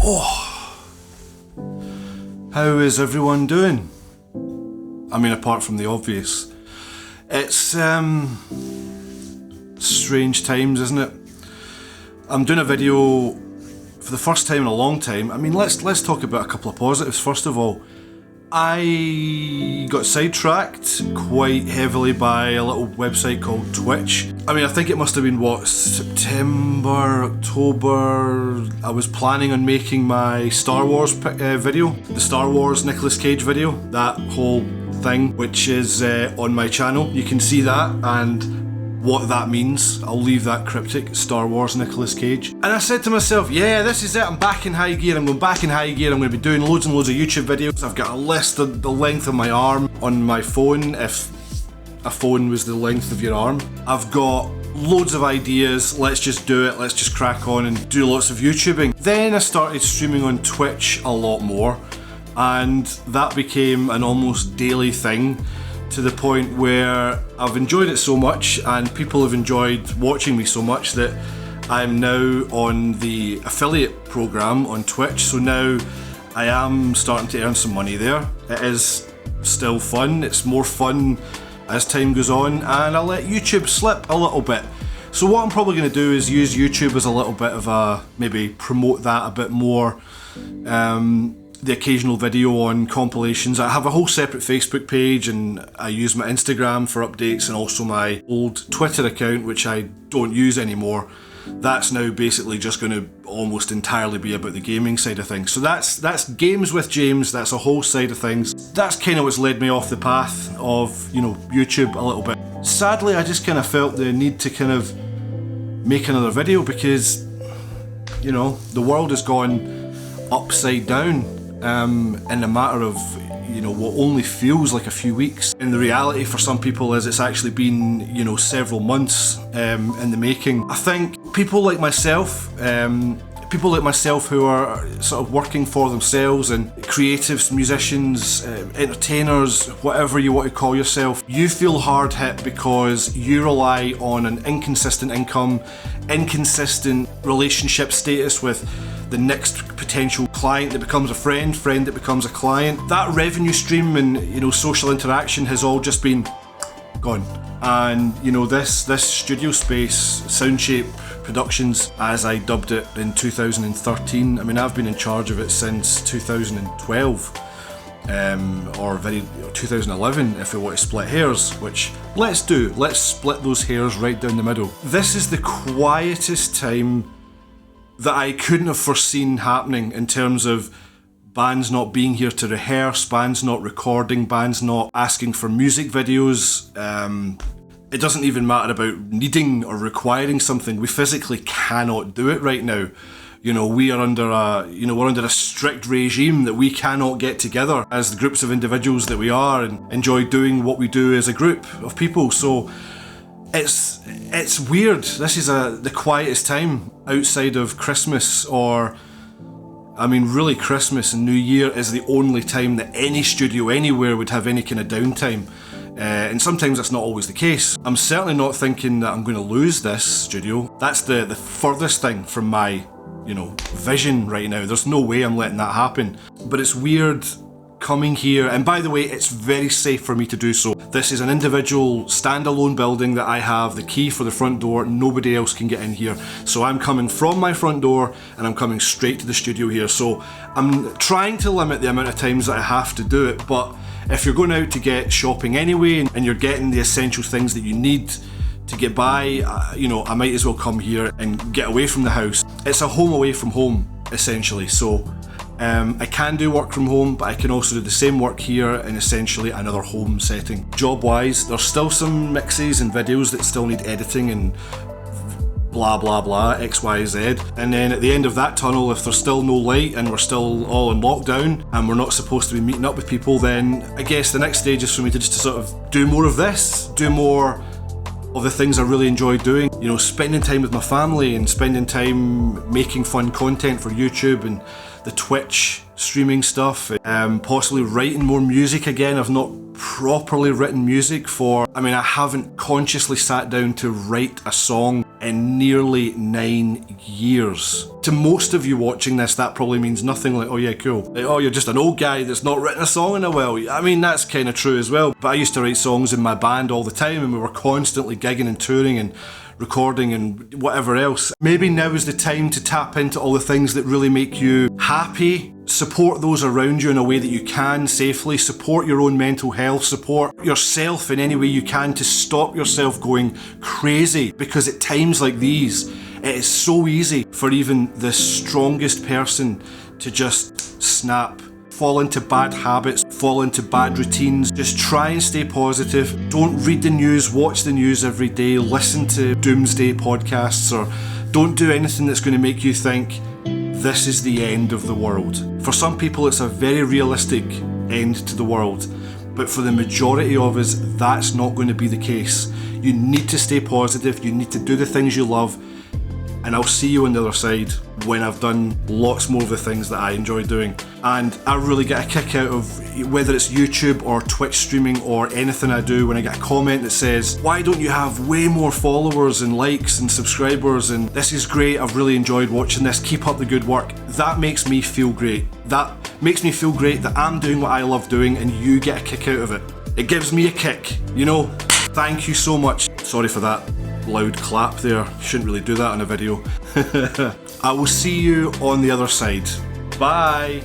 Oh, how is everyone doing? I mean, apart from the obvious. It's strange times, isn't it? I'm doing a video for the first time in a long time. I mean, let's talk about a couple of positives. First of all, I got sidetracked quite heavily by a little website called Twitch. I mean, I think it must have been, what, September, October? I was planning on making my Star Wars video, the Star Wars Nicolas Cage video, that whole thing, which is on my channel. You can see that and what that means. I'll leave that cryptic, Star Wars Nicolas Cage. And I said to myself, yeah, this is it, I'm back in high gear, I'm going back in high gear, I'm going to be doing loads and loads of YouTube videos. I've got a list of the length of my arm on my phone, if a phone was the length of your arm. I've got loads of ideas, let's just do it, let's just crack on and do lots of YouTubing. Then I started streaming on Twitch a lot more, and that became an almost daily thing, to the point where I've enjoyed it so much and people have enjoyed watching me so much that I'm now on the affiliate program on Twitch. So now I am starting to earn some money there. It is still fun, it's more fun as time goes on, and I'll let YouTube slip a little bit. So what I'm probably going to do is use YouTube as a little bit of a, maybe promote that a bit more. The occasional video on compilations. I have a whole separate Facebook page, and I use my Instagram for updates, and also my old Twitter account, which I don't use anymore. That's now basically just going to almost entirely be about the gaming side of things. So that's Games with James, that's a whole side of things. That's kind of what's led me off the path of, you know, YouTube a little bit. Sadly, I just kind of felt the need to kind of make another video because, you know, the world has gone upside down. In a matter of, you know, what only feels like a few weeks. And the reality for some people is it's actually been, you know, several months in the making. I think people like myself who are sort of working for themselves, and creatives, musicians, entertainers, whatever you want to call yourself, you feel hard hit because you rely on an inconsistent income, inconsistent relationship status with the next potential client that becomes a friend that becomes a client. That revenue stream and, you know, social interaction has all just been gone. And, you know, this studio space, Soundshape Productions, as I dubbed it in 2013, I mean, I've been in charge of it since 2012. Or 2011 if we want to split hairs, which let's split those hairs right down the middle. This is the quietest time that I couldn't have foreseen happening, in terms of bands not being here to rehearse, bands not recording, bands not asking for music videos. It doesn't even matter about needing or requiring something. We physically cannot do it right now. You know, we're under a strict regime that we cannot get together as the groups of individuals that we are and enjoy doing what we do as a group of people. So it's weird. This is the quietest time outside of Christmas, or, I mean, really Christmas and New Year is the only time that any studio anywhere would have any kind of downtime. And sometimes that's not always the case. I'm certainly not thinking that I'm going to lose this studio. That's the furthest thing from my, you know, vision right now. There's no way I'm letting that happen. But it's weird coming here, and by the way, it's very safe for me to do so. This is an individual standalone building that I have the key for the front door. Nobody else can get in here. So I'm coming from my front door and I'm coming straight to the studio here. So I'm trying to limit the amount of times that I have to do it, but if you're going out to get shopping anyway and you're getting the essential things that you need to get by, you know, I might as well come here and get away from the house. It's a home away from home, essentially. So I can do work from home, but I can also do the same work here in essentially another home setting. Job-wise, there's still some mixes and videos that still need editing and blah blah blah, X, Y, Z. And then at the end of that tunnel, if there's still no light and we're still all in lockdown and we're not supposed to be meeting up with people, then I guess the next stage is for me to just to sort of do more of this, do more of the things I really enjoy doing. You know, spending time with my family and spending time making fun content for YouTube and the Twitch streaming stuff, possibly writing more music again. I've not properly written music I haven't consciously sat down to write a song in nearly 9 years. To most of you watching this, that probably means nothing. Like, oh yeah, cool. Like, oh, you're just an old guy that's not written a song in a while. I mean, that's kind of true as well. But I used to write songs in my band all the time, and we were constantly gigging and touring and recording and whatever else. Maybe now is the time to tap into all the things that really make you happy. Support those around you in a way that you can safely. Support your own mental health. Support yourself in any way you can to stop yourself going crazy. Because at times like these, it is so easy for even the strongest person to just snap, fall into bad habits, fall into bad routines. Just try and stay positive. Don't read the news, watch the news every day, listen to doomsday podcasts, or don't do anything that's going to make you think this is the end of the world. For some people, it's a very realistic end to the world, but for the majority of us, that's not going to be the case. You need to stay positive, you need to do the things you love, and I'll see you on the other side when I've done lots more of the things that I enjoy doing. And I really get a kick out of whether it's YouTube or Twitch streaming or anything I do, when I get a comment that says, why don't you have way more followers and likes and subscribers, and this is great, I've really enjoyed watching this, keep up the good work. That makes me feel great. That makes me feel great that I'm doing what I love doing and you get a kick out of it. It gives me a kick, you know? Thank you so much. Sorry for that loud clap there. Shouldn't really do that in a video. I will see you on the other side. Bye.